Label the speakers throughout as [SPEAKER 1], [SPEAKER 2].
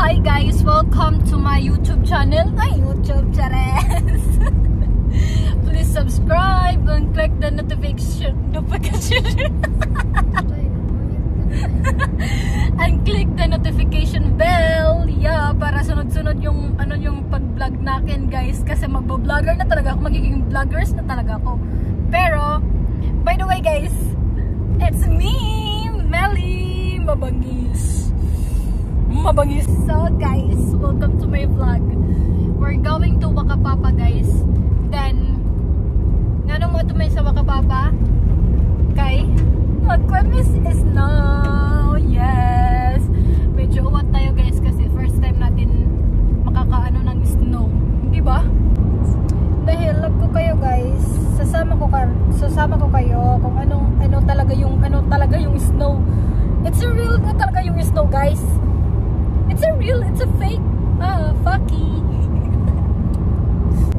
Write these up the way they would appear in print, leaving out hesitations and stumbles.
[SPEAKER 1] Hi guys, welcome to my YouTube channel. Please subscribe and click the notification and click the notification bell. Yeah, para sunod-sunod yung yung pag-vlog natin, guys, kasi magbo-vlogger na talaga ako, magiging vloggers na talaga ako. Pero by the way, guys, it's me, Melly Mabangis. So guys, welcome to my vlog. We're going to Wakapapa, guys. Then ngano mo ito may sa Wakapapa? Kay magkwamis is now. Yes, medyo uwat tayo, guys, kasi first time natin makakaano ng snow, di ba? Dahil love ko kayo, guys. Sasama ko kayo kung ano talaga yung snow. It's a real na talaga yung snow, guys. It's a real, it's a fake. Fucky.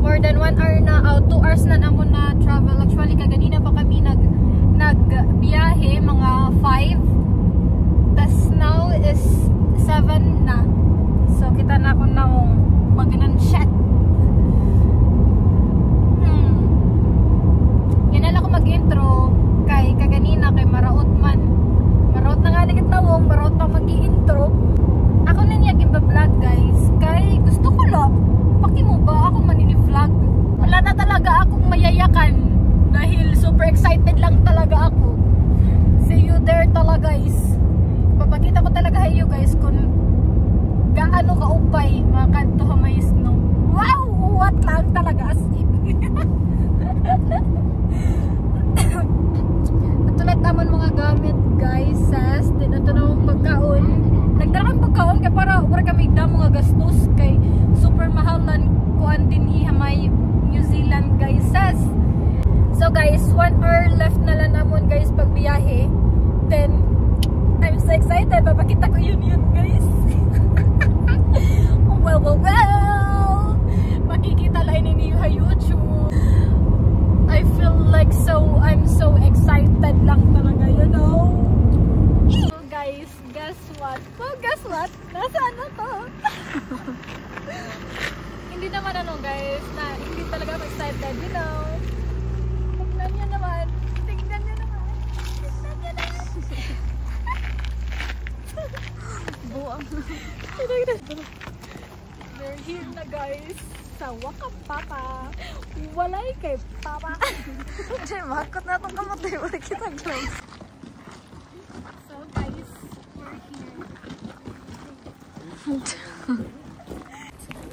[SPEAKER 1] More than 1 hour na, 2 hours na naman na travel. Actually, kaganina pa kami nagbiyahe, mga 5. Tas now is 7 na. So, kita na ako ng maganan shit. Yan na lang ako mag-intro kay kaganina, kay Maraot man. Maraot na nga nagitawong, Maraot pa mag-i-intro. Ako na niya giba-vlog, guys. Kay gusto ko lang. Paki mo ba ako manini-vlog? Wala na talaga akong mayayakan. Dahil super excited lang talaga ako. See you there talaga, guys. Papakita ko talaga kayo, guys, kung gaano kaupay mga kanto may snow. Wow! What lang talaga as in. Natulat naman mga gamit, guys. Sas, ito na mong pagkaon. Nagdarang pagkaon kaya para kami damo nga gastos kay super mahalan kuan din ihamay New Zealand, guys. Sas. So guys, 1 hour left na lang namon, guys, pagbiyahe. Then I'm so excited. Papakita ko yun, guys. Well. Makikita lang ninyo sa YouTube. I feel like I'm so excited lang talaga, you know. So guys, guess what? Nasaan na to? Hindi naman guys, na hindi talaga ako excited, you know. Tingnan nyo naman. Buang. We're here na, guys, sa Wakapapa. Walay kay Papa.
[SPEAKER 2] Jay, makot na itong kamatay. Wala kita, guys.
[SPEAKER 1] So, guys, we're here.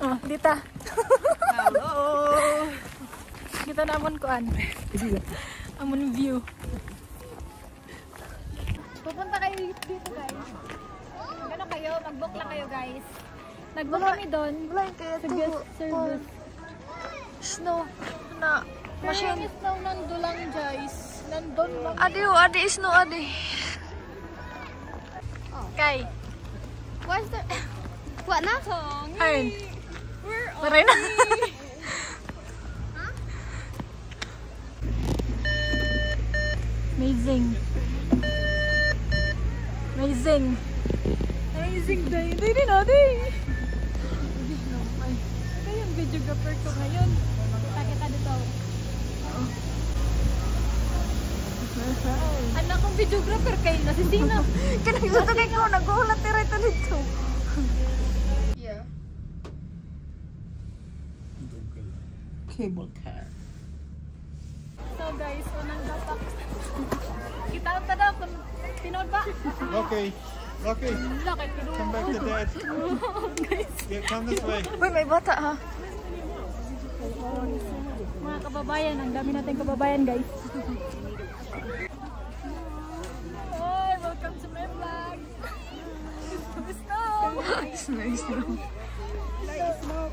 [SPEAKER 1] Oh, dita.
[SPEAKER 2] Hello!
[SPEAKER 1] Kita na amon kuan. Amon view. Pupunta kayo dito, guys. Ano kayo? Mag-book lang kayo, guys. Nag-book kami doon.
[SPEAKER 2] Wala yung kaya
[SPEAKER 1] sa guest service.
[SPEAKER 2] Snow na machine.
[SPEAKER 1] Pero yung snow nando lang, guys. Nandun lang.
[SPEAKER 2] Adi, snow, adi.
[SPEAKER 1] Kay.
[SPEAKER 3] What's the... What na?
[SPEAKER 1] Ayun.
[SPEAKER 3] Where are
[SPEAKER 1] Maray na. Amazing. Day. Day natin. Ito yung videographer ko ngayon. Kita dito. Anak kong videographer kayo na. Hindi na.
[SPEAKER 2] Kanagsuto kayo ko. Nag-uulat tira ito dito.
[SPEAKER 3] Yeah.
[SPEAKER 2] Cable car.
[SPEAKER 1] So guys, unang dapat. Kita ang tada kung tinod ba?
[SPEAKER 4] Okay.
[SPEAKER 1] Laki.
[SPEAKER 4] Come back to dad.
[SPEAKER 1] Guys.
[SPEAKER 4] Yeah, come this way.
[SPEAKER 2] Uy, may bata ha.
[SPEAKER 1] Mga kababayan, ang dami natin kababayan, guys. Hi, welcome to my vlog.
[SPEAKER 2] Snow.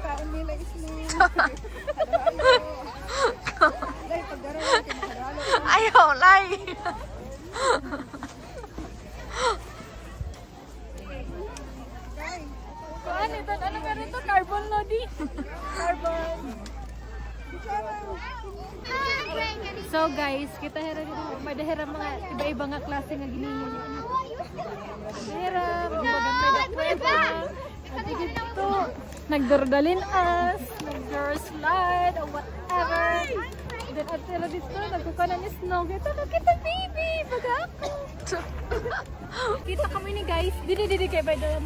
[SPEAKER 3] Kaon nila isno.
[SPEAKER 2] Ayaw, lay.
[SPEAKER 1] Kuan ito, ano meron ito? Carbon lodi. Carbon. So guys, kita hera dito, may dahera mga iba-iba nga klase nga ginihin. Dahera, mga may dakweba. nagdardalin us, nag-girl slide, or whatever. Then at sila dito, nagkukanan ni Snow. Kita baby! Baga ako! Kita kami ni guys. Didi kay by the...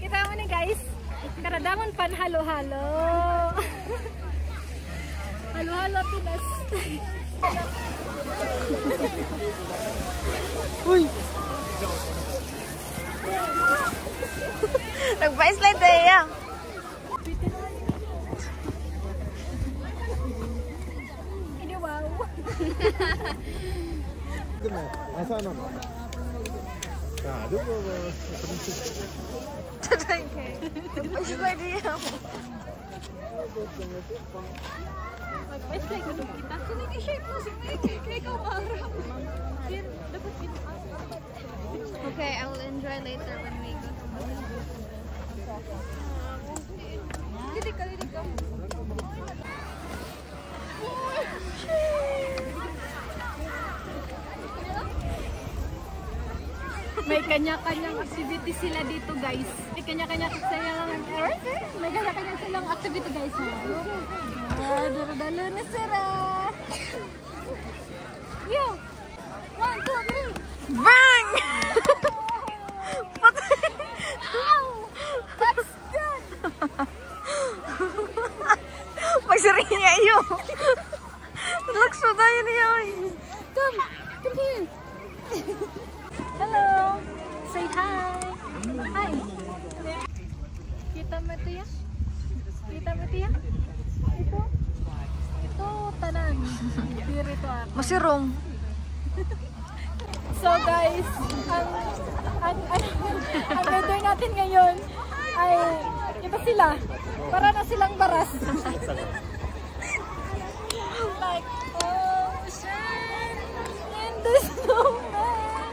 [SPEAKER 1] Kita kami ni guys. Karadamon pan halo-halo. Halo-halo Pinas.
[SPEAKER 2] Uy! Nag-slide tayo yan.
[SPEAKER 1] Ini wow.
[SPEAKER 2] Nag-slide yan.
[SPEAKER 1] Mag-slide ko kita. Kung nag-shake mo si Mikey, kaya ikaw maharap. Dapat kita.
[SPEAKER 3] Okay, I will enjoy later when we go.
[SPEAKER 1] Lidig ka. May kanya-kanyang activity sila dito, guys. May kanya-kanya silang activity, guys. Daro-dalo na sila. Yo! 1, 2, 3!
[SPEAKER 2] Bang!
[SPEAKER 1] That's good!
[SPEAKER 2] Magsaring niya yun. Lakso tayo niya.
[SPEAKER 1] Come here. Hello. Say hi. Hi. Kita mo ito ya? Ito tanan. Dito ako.
[SPEAKER 2] Masirong.
[SPEAKER 1] So guys, ang weather natin ngayon ay iba sila. Para na silang baras. Like ocean in the snowman.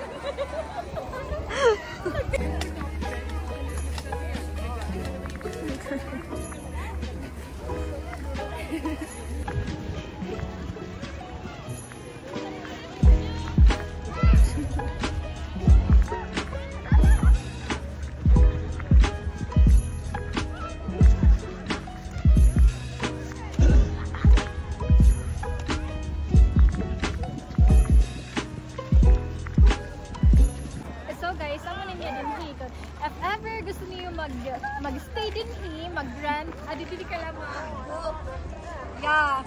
[SPEAKER 1] If ever gusto niyo mag-stay din mag-rent, dito ka lang yeah.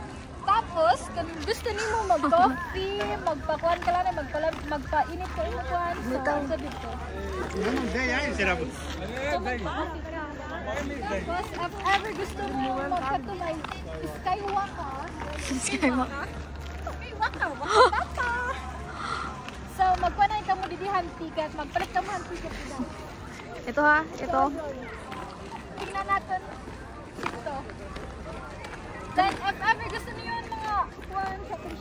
[SPEAKER 1] Tapos, kung gusto niyo mag-coffee, magpakuan ka lang, magpainit ka rin kuan sa dito. Tapos, if ever gusto niyo magkatulay, Skywalker. So, magpanay ka mo didihan ticket, magpalit ka mo ang ticket dito.
[SPEAKER 2] Ito ha, ito.
[SPEAKER 1] Tingnan natin ito. Then, if ever gusto niyo yung mga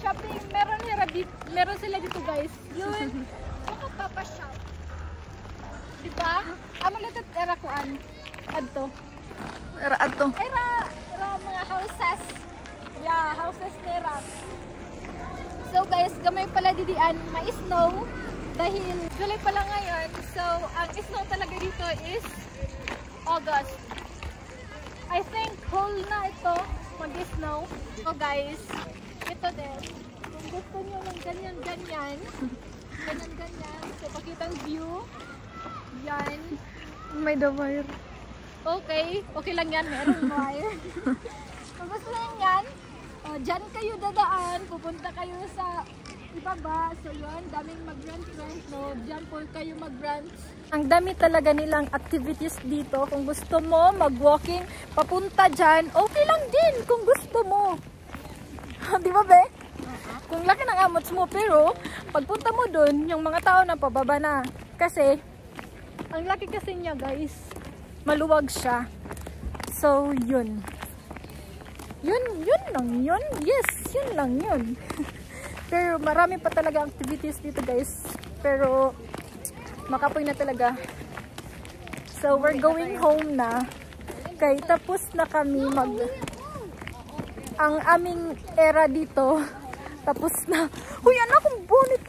[SPEAKER 1] shopping, meron sila dito guys. Yun, makapapashop. Diba? Amang lahat era kuan. Adto.
[SPEAKER 2] Adto.
[SPEAKER 1] Era mga houses. Yeah, houses nera. So guys, gamay pala didian, may snow. Dahil July pa lang ngayon, so ang snow talaga dito is August. I think whole na ito mag-snow. So guys, ito din. Kung gusto nyo ng ganyan, so pakita ang view. Yan.
[SPEAKER 2] May the wire.
[SPEAKER 1] Okay lang yan, meron wire. Kung gusto nyo yan, dyan kayo dadaan, pupunta kayo sa ibaba. So yun, daming mag-rent. No, dyan po kayo mag-rent. Ang dami talaga nilang activities dito. Kung gusto mo mag-walking, papunta dyan, okay lang din kung gusto mo. Di ba be? Kung laki ng amots mo, pero pagpunta mo dun, yung mga tao na pababa na. Kasi, ang laki kasi niya guys, maluwag siya. So, yun. Yun lang yun. Yes, yun lang yun. Pero marami pa talaga activities dito guys. Pero makapoy na talaga. So we're going home na. Kaya tapos na kami ang aming era dito. Tapos na. Huy, anak kong bonnet.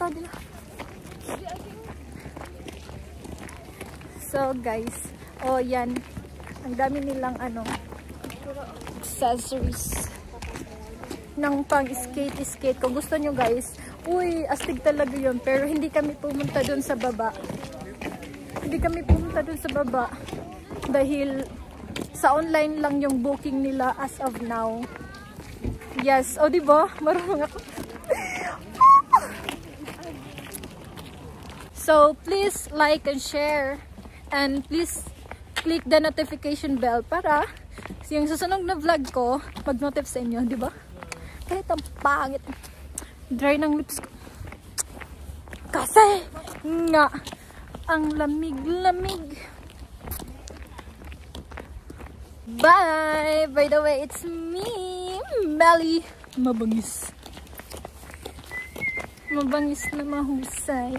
[SPEAKER 1] So guys, oh yan. Ang dami nilang ano, accessories ng pang skate. Kung gusto nyo guys, uy, astig talaga yun. Pero hindi kami pumunta dun sa baba. Dahil sa online lang yung booking nila as of now. Yes, o diba? Marunong ako. So, please like and share. And please click the notification bell para yung susunod na vlog ko, mag-notif sa inyo, di ba? Kahit ang pangit. Dry ng lips ko. Kasi nga, ang lamig-lamig. Bye! By the way, it's me, Melly. Mabangis. Mabangis na mahusay.